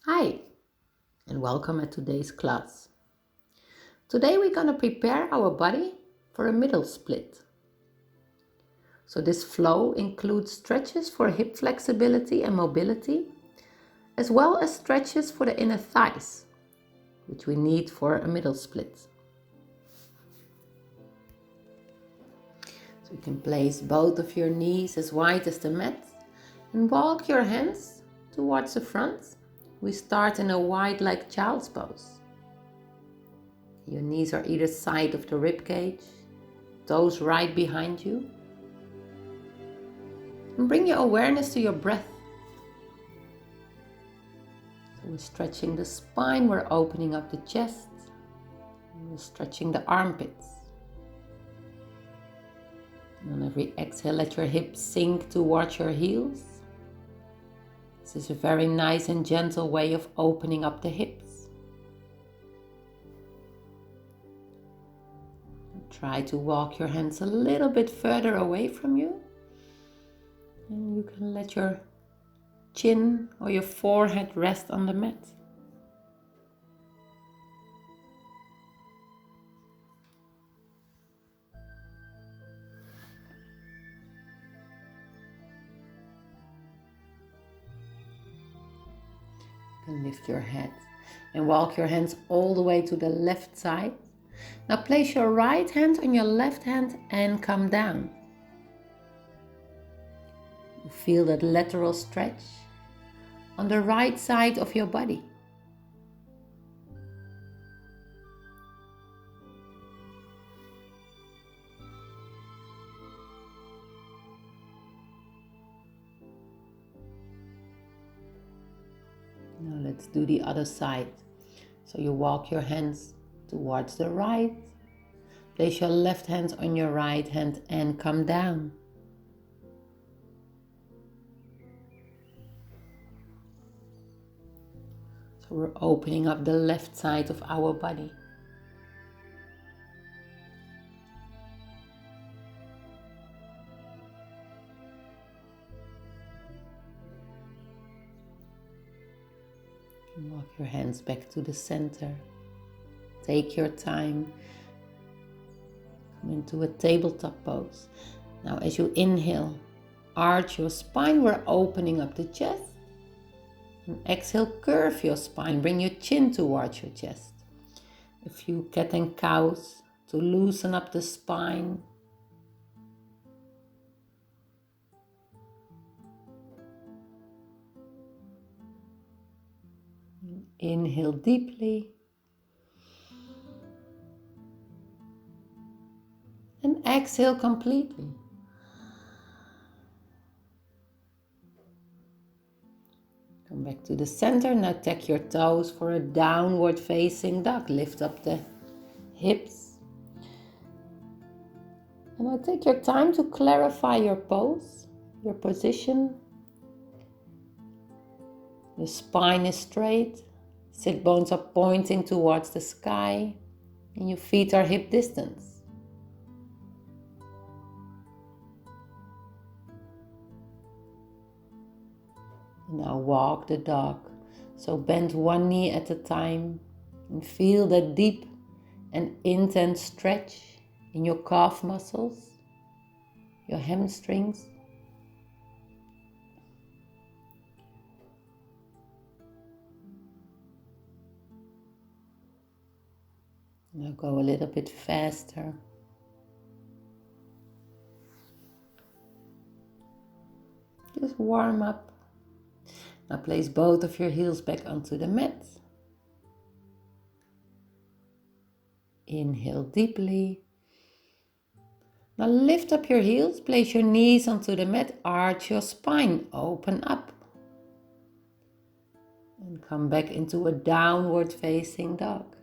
Hi, and welcome at today's class. Today we're going to prepare our body for a middle split. So this flow includes stretches for hip flexibility and mobility, as well as stretches for the inner thighs, which we need for a middle split. So you can place both of your knees as wide as the mat and walk your hands towards the front. We start in a wide like child's pose. Your knees are either side of the rib cage, toes right behind you. And bring your awareness to your breath. So we're stretching the spine, we're opening up the chest, we're stretching the armpits. And on every exhale, let your hips sink towards your heels. This is a very nice and gentle way of opening up the hips. Try to walk your hands a little bit further away from you. And you can let your chin or your forehead rest on the mat. You can lift your head and walk your hands all the way to the left side. Now place your right hand on your left hand and come down. You feel that lateral stretch on the right side of your body. Now let's do the other side. So you walk your hands towards the right. Place your left hand on your right hand and come down. So we're opening up the left side of our body. Walk your hands back to the center. Take your time. Come into a tabletop pose. Now as you inhale, arch your spine. We're opening up the chest. And exhale, curve your spine. Bring your chin towards your chest. A few cat and cows to loosen up the spine. Inhale deeply. And exhale completely. Come back to the center. Now tuck your toes for a downward facing dog. Lift up the hips. And now take your time to clarify your pose, your position. Your spine is straight. Sit bones are pointing towards the sky. And your feet are hip distance. Now walk the dog. So bend one knee at a time and feel that deep and intense stretch in your calf muscles, your hamstrings. Now go a little bit faster. Just warm up. Now place both of your heels back onto the mat. Inhale deeply. Now lift up your heels, place your knees onto the mat, arch your spine, open up. And come back into a downward facing dog.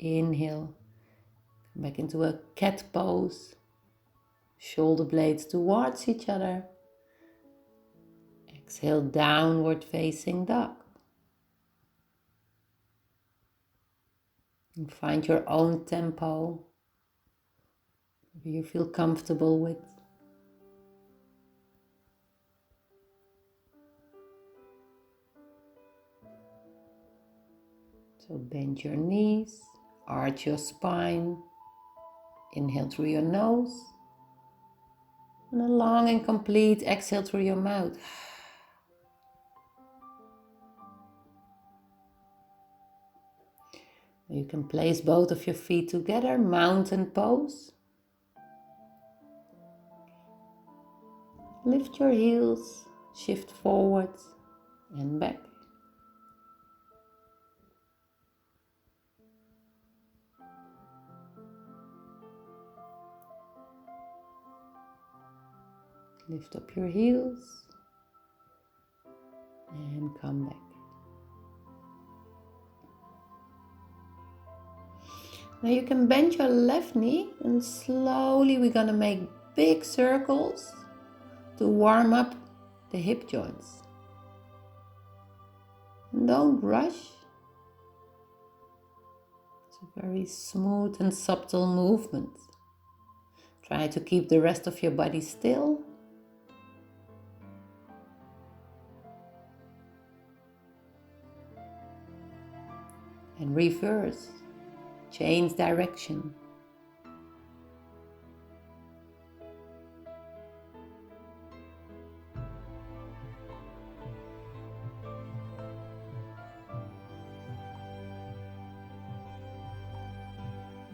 Inhale, come back into a cat pose. Shoulder blades towards each other. Exhale, downward facing dog. And find your own tempo, whatever you feel comfortable with. So bend your knees, arch your spine, inhale through your nose, and a long and complete exhale through your mouth. You can place both of your feet together, mountain pose. Lift your heels, shift forwards and back. Lift up your heels and come back. Now you can bend your left knee and slowly we're gonna make big circles to warm up the hip joints. And don't rush. It's a very smooth and subtle movement. Try to keep the rest of your body still. And reverse. Change direction.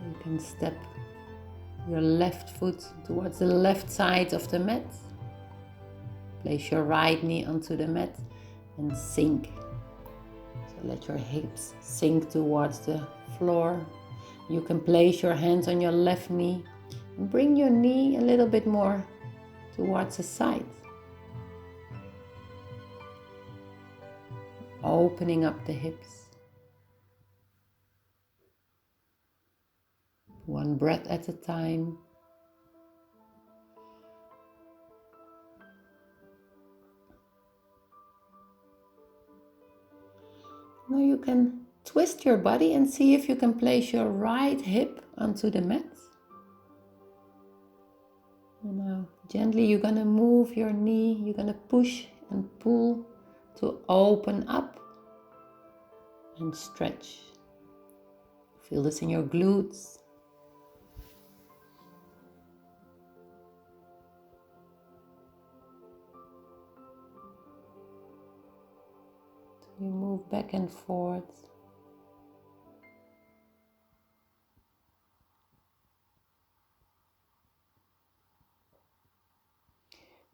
You can step your left foot towards the left side of the mat. Place your right knee onto the mat and sink. So let your hips sink towards the floor. You can place your hands on your left knee and bring your knee a little bit more towards the side. Opening up the hips. One breath at a time. Now you can twist your body and see if you can place your right hip onto the mat. And now gently you're going to move your knee, you're going to push and pull to open up and stretch. Feel this in your glutes. You move back and forth.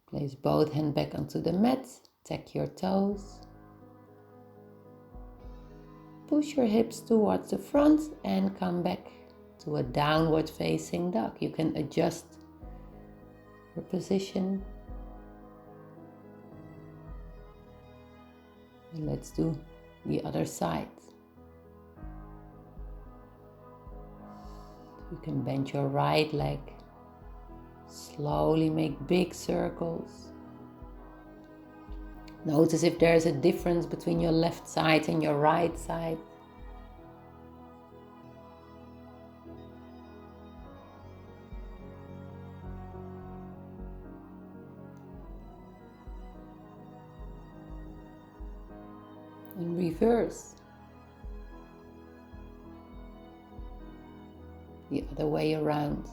Place both hands back onto the mat. Tuck your toes. Push your hips towards the front and come back to a downward facing dog. You can adjust your position. And let's do the other side. You can bend your right leg. Slowly make big circles. Notice if there's a difference between your left side and your right side. And reverse. The other way around.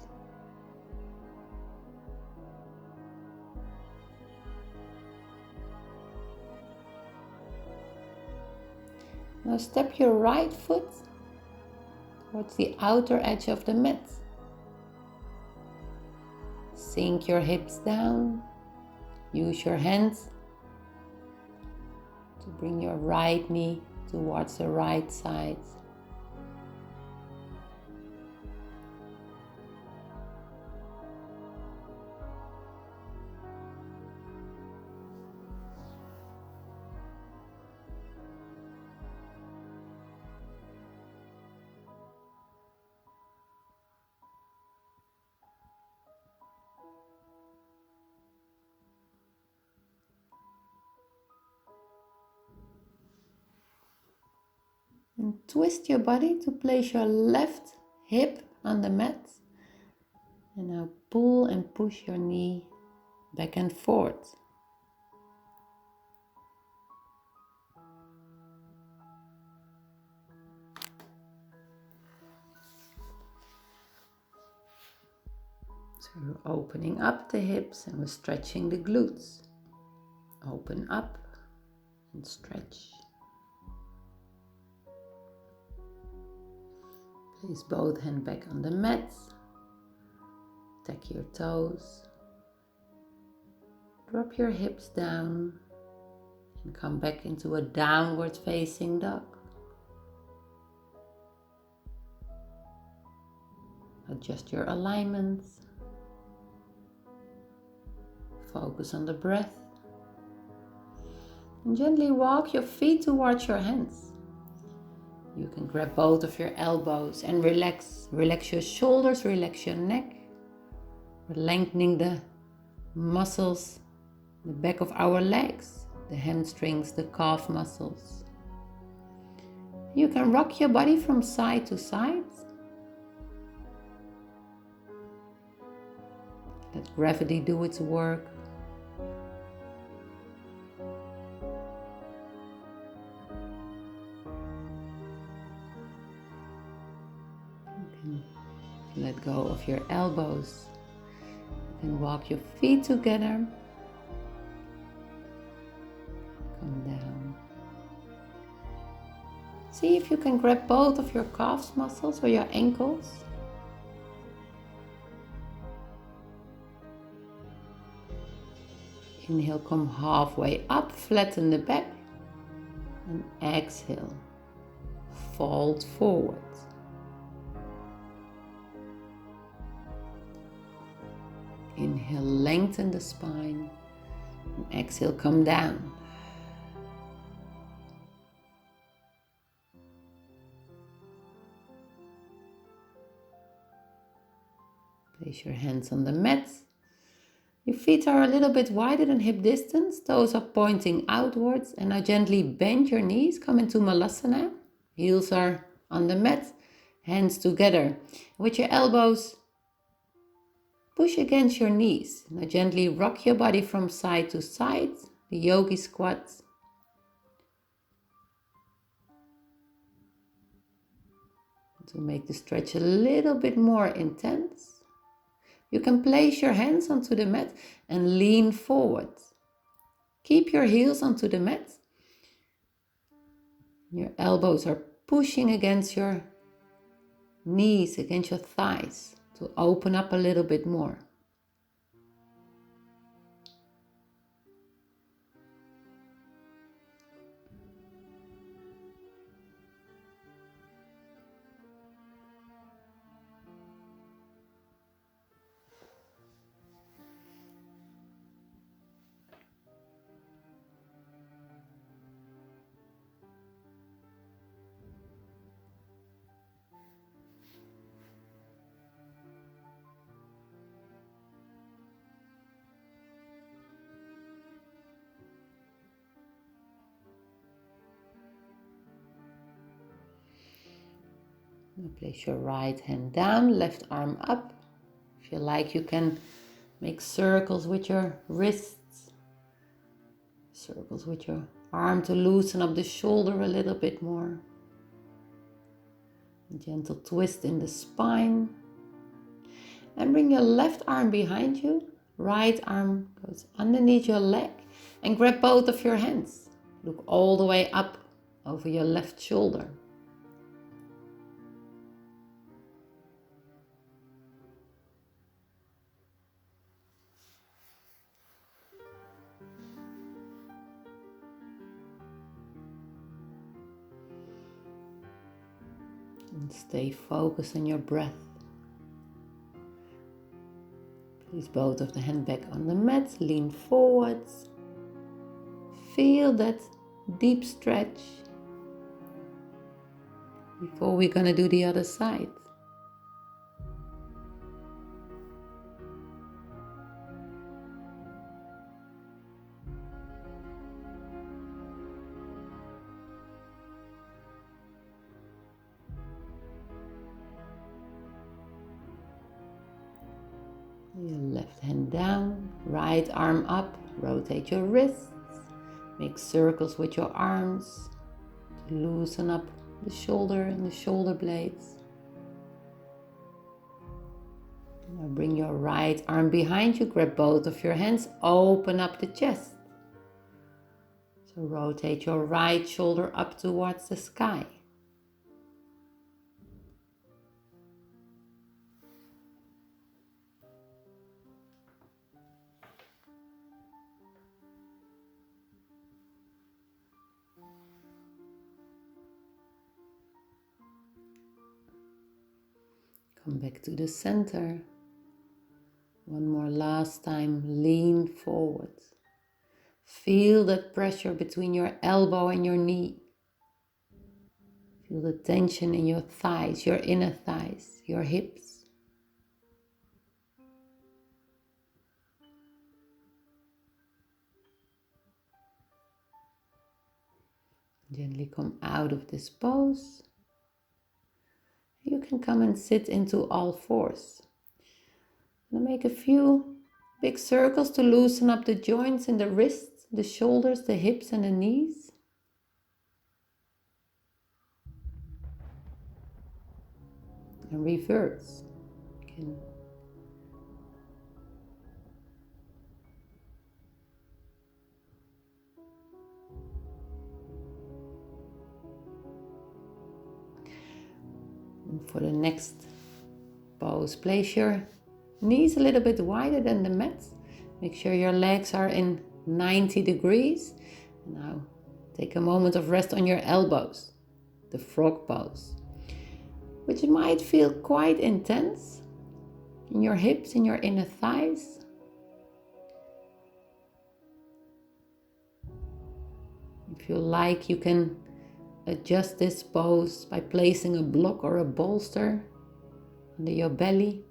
Now step your right foot towards the outer edge of the mat. Sink your hips down. Use your hands to bring your right knee towards the right side. And twist your body to place your left hip on the mat. And now pull and push your knee back and forth. So we're opening up the hips and we're stretching the glutes. Open up and stretch. Place both hands back on the mat. Tuck your toes. Drop your hips down and come back into a downward facing dog. Adjust your alignment. Focus on the breath. And gently walk your feet towards your hands. You can grab both of your elbows and relax. Relax your shoulders, relax your neck. We're lengthening the muscles, the back of our legs, the hamstrings, the calf muscles. You can rock your body from side to side. Let gravity do its work. Let go of your elbows. You can walk your feet together. Come down. See if you can grab both of your calves muscles or your ankles. Inhale, come halfway up, flatten the back. And exhale, fold forward. Inhale, lengthen the spine. And exhale, come down. Place your hands on the mat. Your feet are a little bit wider than hip distance. Toes are pointing outwards. And now gently bend your knees. Come into Malasana. Heels are on the mat. Hands together. With your elbows, push against your knees. Now gently rock your body from side to side. The yogi squat. To make the stretch a little bit more intense. You can place your hands onto the mat and lean forward. Keep your heels onto the mat. Your elbows are pushing against your knees, against your thighs to open up a little bit more. Now place your right hand down, left arm up. If you like, you can make circles with your wrists. Circles with your arm to loosen up the shoulder a little bit more. A gentle twist in the spine. And bring your left arm behind you. Right arm goes underneath your leg. And grab both of your hands. Look all the way up over your left shoulder. And stay focused on your breath. Place both of the hands back on the mat, lean forwards. Feel that deep stretch before we're going to do the other side. Your left hand down, right arm up, rotate your wrists, make circles with your arms to loosen up the shoulder and the shoulder blades. Now bring your right arm behind you, grab both of your hands, open up the chest. So rotate your right shoulder up towards the sky. Come back to the center. One more last time, lean forward. Feel that pressure between your elbow and your knee. Feel the tension in your thighs, your inner thighs, your hips. Gently come out of this pose. You can come and sit into all fours. Now make a few big circles to loosen up the joints in the wrists, the shoulders, the hips and the knees. And reverse. Again. And for the next pose, place your knees a little bit wider than the mat. Make sure your legs are in 90 degrees. Now take a moment of rest on your elbows, the frog pose, which might feel quite intense in your hips, in your inner thighs. If you like, you can adjust this pose by placing a block or a bolster under your belly.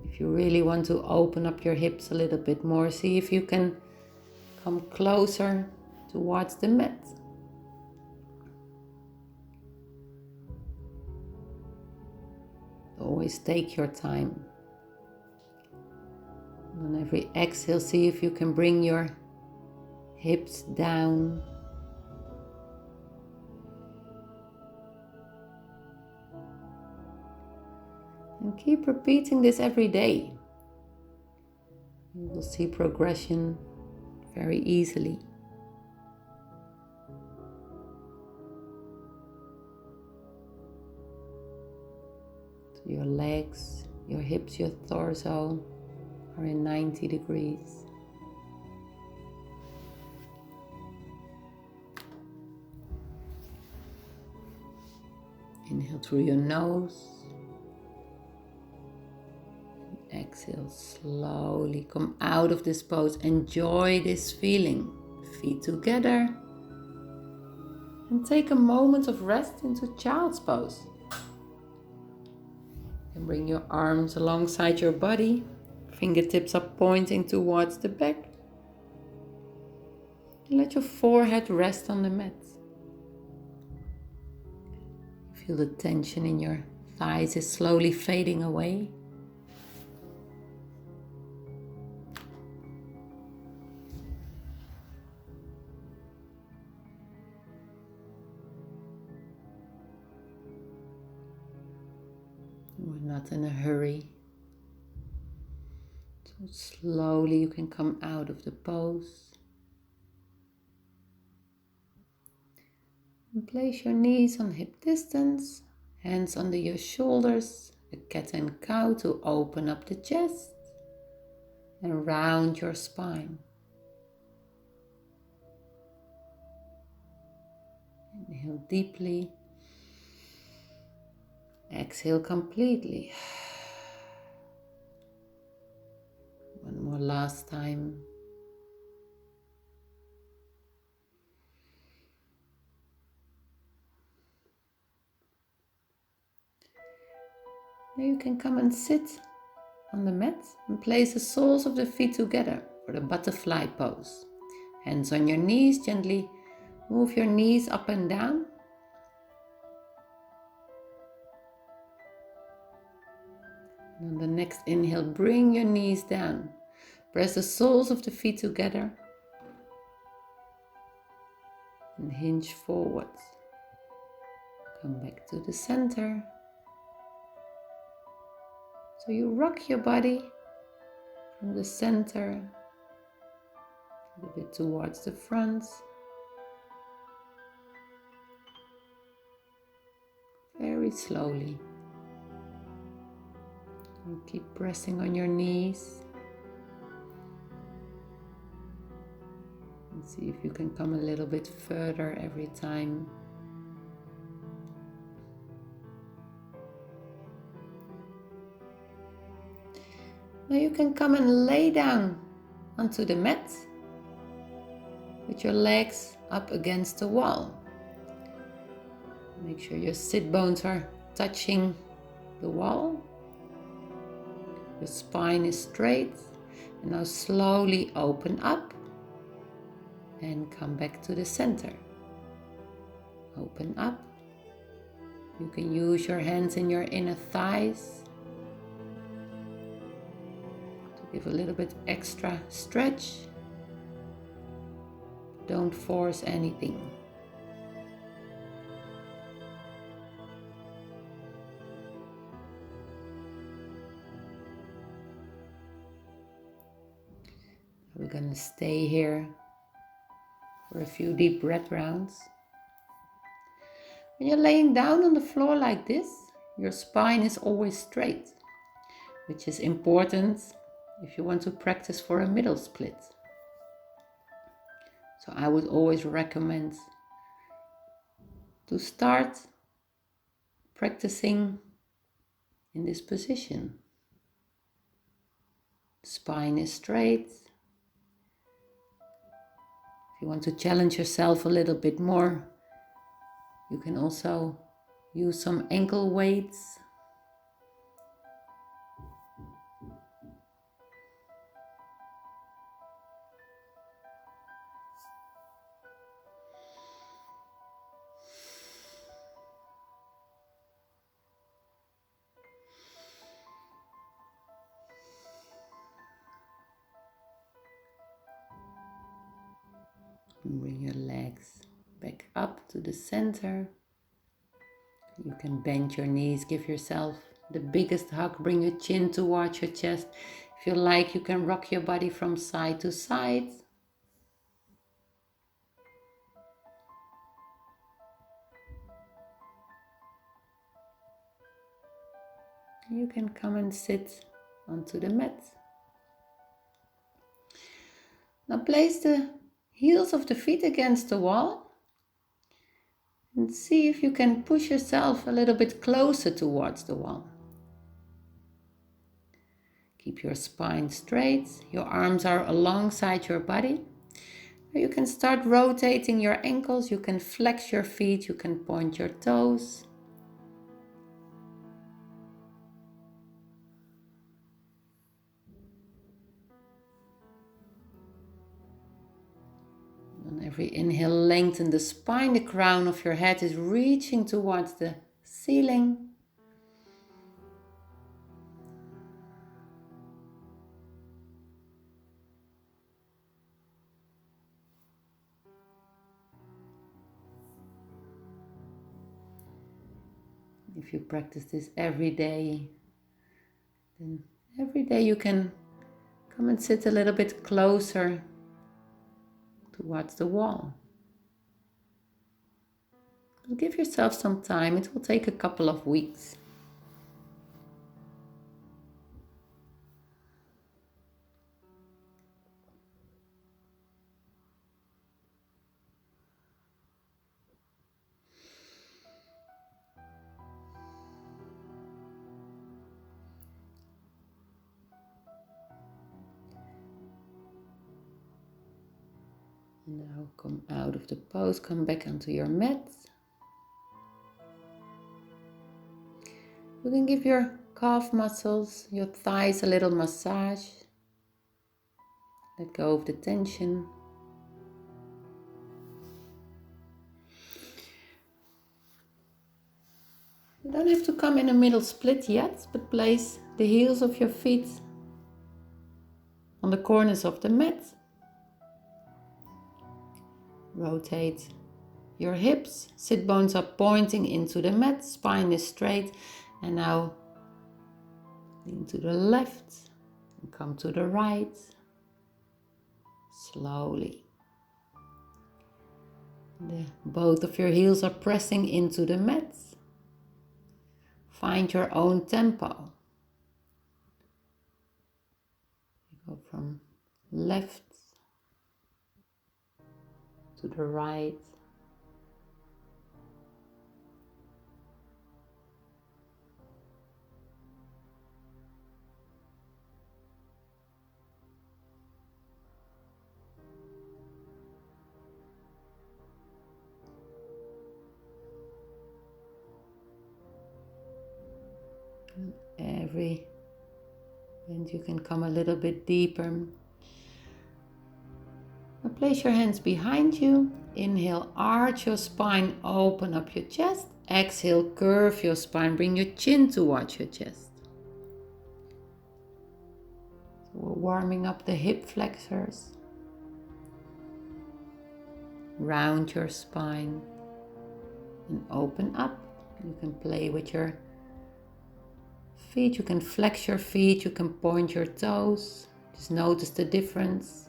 If you really want to open up your hips a little bit more, see if you can come closer towards the mat. Always take your time. On every exhale, see if you can bring your hips down. And keep repeating this every day. You will see progression very easily. So your legs, your hips, your torso are in 90 degrees. Inhale through your nose. Exhale, slowly come out of this pose. Enjoy this feeling. Feet together. And take a moment of rest into child's pose. And bring your arms alongside your body. Fingertips are pointing towards the back. And let your forehead rest on the mat. Feel the tension in your thighs is slowly fading away. We're not in a hurry. So slowly you can come out of the pose. And place your knees on hip distance, hands under your shoulders, a cat and cow to open up the chest and round your spine. Inhale deeply. Exhale completely. One more last time. Now you can come and sit on the mat and place the soles of the feet together for the butterfly pose. Hands on your knees, gently move your knees up and down. And on the next inhale, bring your knees down. Press the soles of the feet together and hinge forwards. Come back to the center. So you rock your body from the center, a little bit towards the front. Very slowly. And keep pressing on your knees. And see if you can come a little bit further every time. Now you can come and lay down onto the mat with your legs up against the wall. Make sure your sit bones are touching the wall. Your spine is straight. And now slowly open up and come back to the center. Open up. You can use your hands in your inner thighs to give a little bit extra stretch. Don't force anything. We're going to stay here for a few deep breath rounds. When you're laying down on the floor like this, your spine is always straight, which is important if you want to practice for a middle split. So I would always recommend to start practicing in this position. Spine is straight. If you want to challenge yourself a little bit more, you can also use some ankle weights. And bring your legs back up to the center. You can bend your knees, give yourself the biggest hug, bring your chin towards your chest. If you like, you can rock your body from side to side. You can come and sit onto the mat. Now place the heels of the feet against the wall and see if you can push yourself a little bit closer towards the wall. Keep your spine straight, your arms are alongside your body. You can start rotating your ankles, you can flex your feet, you can point your toes. On every inhale, lengthen the spine, the crown of your head is reaching towards the ceiling. If you practice this every day, then every day you can come and sit a little bit closer towards the wall. But give yourself some time, it will take a couple of weeks. Now come out of the pose, come back onto your mat. You can give your calf muscles, your thighs a little massage. Let go of the tension. You don't have to come in a middle split yet, but place the heels of your feet on the corners of the mat. Rotate your hips, sit bones are pointing into the mat, spine is straight, and now Lean to the left and come to the right. Slowly. Both of your heels are pressing into the mat. Find your own tempo. You go from left to the right. Every bend you can come a little bit deeper. Now place your hands behind you. Inhale, arch your spine, open up your chest. Exhale, curve your spine, bring your chin towards your chest. So we're warming up the hip flexors. Round your spine and open up. You can play with your feet, you can flex your feet, you can point your toes. Just notice the difference.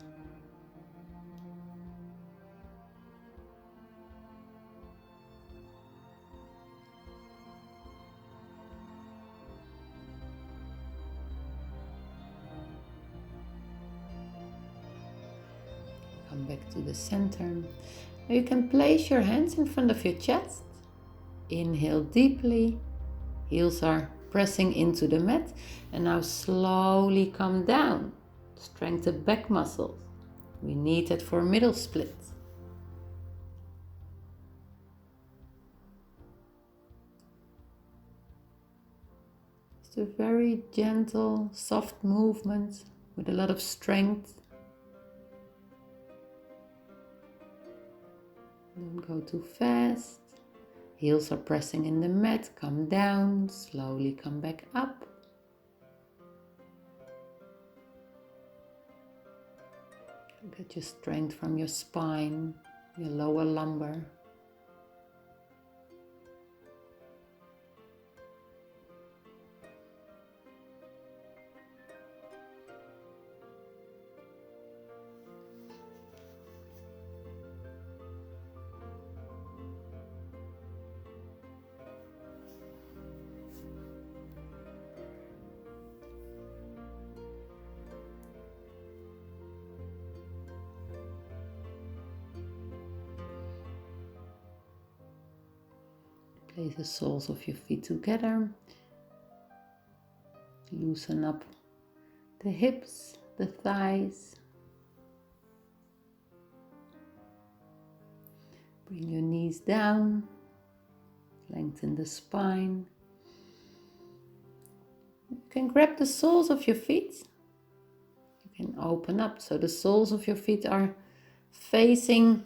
Come back to the center. Now you can place your hands in front of your chest. Inhale deeply. Heels are pressing into the mat. And now slowly come down. Strengthen back muscles. We need it for middle split. It's a very gentle, soft movement with a lot of strength. Don't go too fast. Heels are pressing in the mat. Come down. Slowly come back up. Get your strength from your spine, your lower lumbar. Place the soles of your feet together. Loosen up the hips, the thighs. Bring your knees down. Lengthen the spine. You can grab the soles of your feet. You can open up so the soles of your feet are facing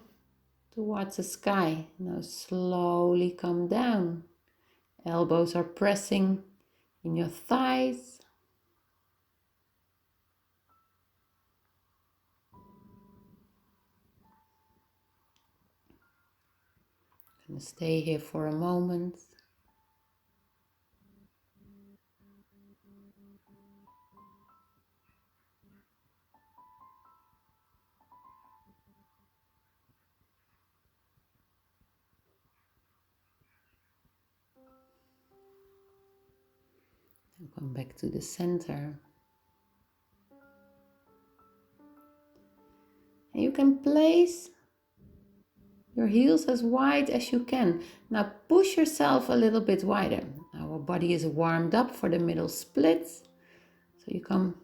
towards the sky. Now slowly come down. Elbows are pressing in your thighs. I'm going to stay here for a moment. And come back to the center. And you can place your heels as wide as you can. Now push yourself a little bit wider. Our body is warmed up for the middle split. So you come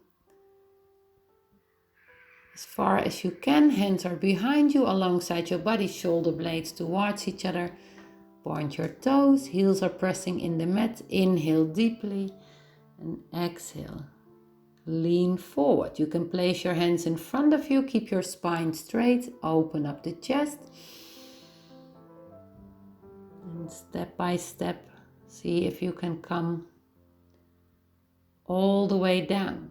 as far as you can. Hands are behind you alongside your body. Shoulder blades towards each other. Point your toes. Heels are pressing in the mat. Inhale deeply. And exhale. Lean forward. You can place your hands in front of you. Keep your spine straight. Open up the chest. And step by step, see if you can come all the way down.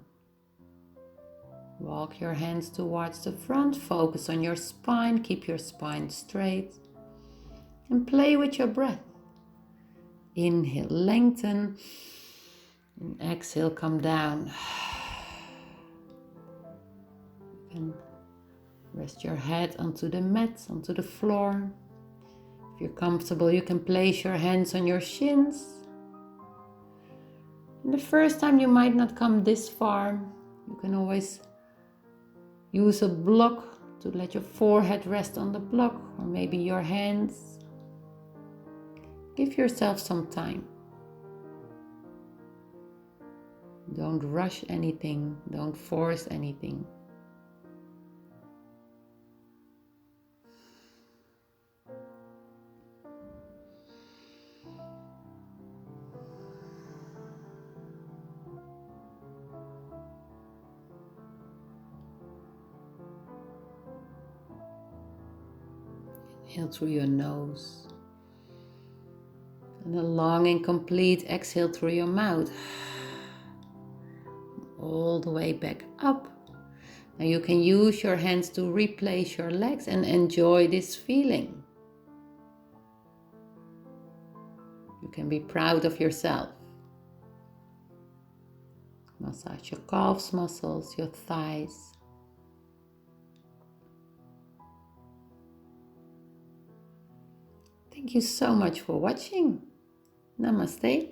Walk your hands towards the front. Focus on your spine. Keep your spine straight. And play with your breath. Inhale, lengthen. And exhale, come down. You can rest your head onto the mat, onto the floor. If you're comfortable, you can place your hands on your shins. And the first time you might not come this far, you can always use a block to let your forehead rest on the block, or maybe your hands. Give yourself some time. Don't rush anything, don't force anything. Inhale through your nose. And a long and complete exhale through your mouth. All the way back up. Now you can use your hands to replace your legs and enjoy this feeling. You can be proud of yourself. Massage your calves muscles, your thighs. Thank you so much for watching. Namaste.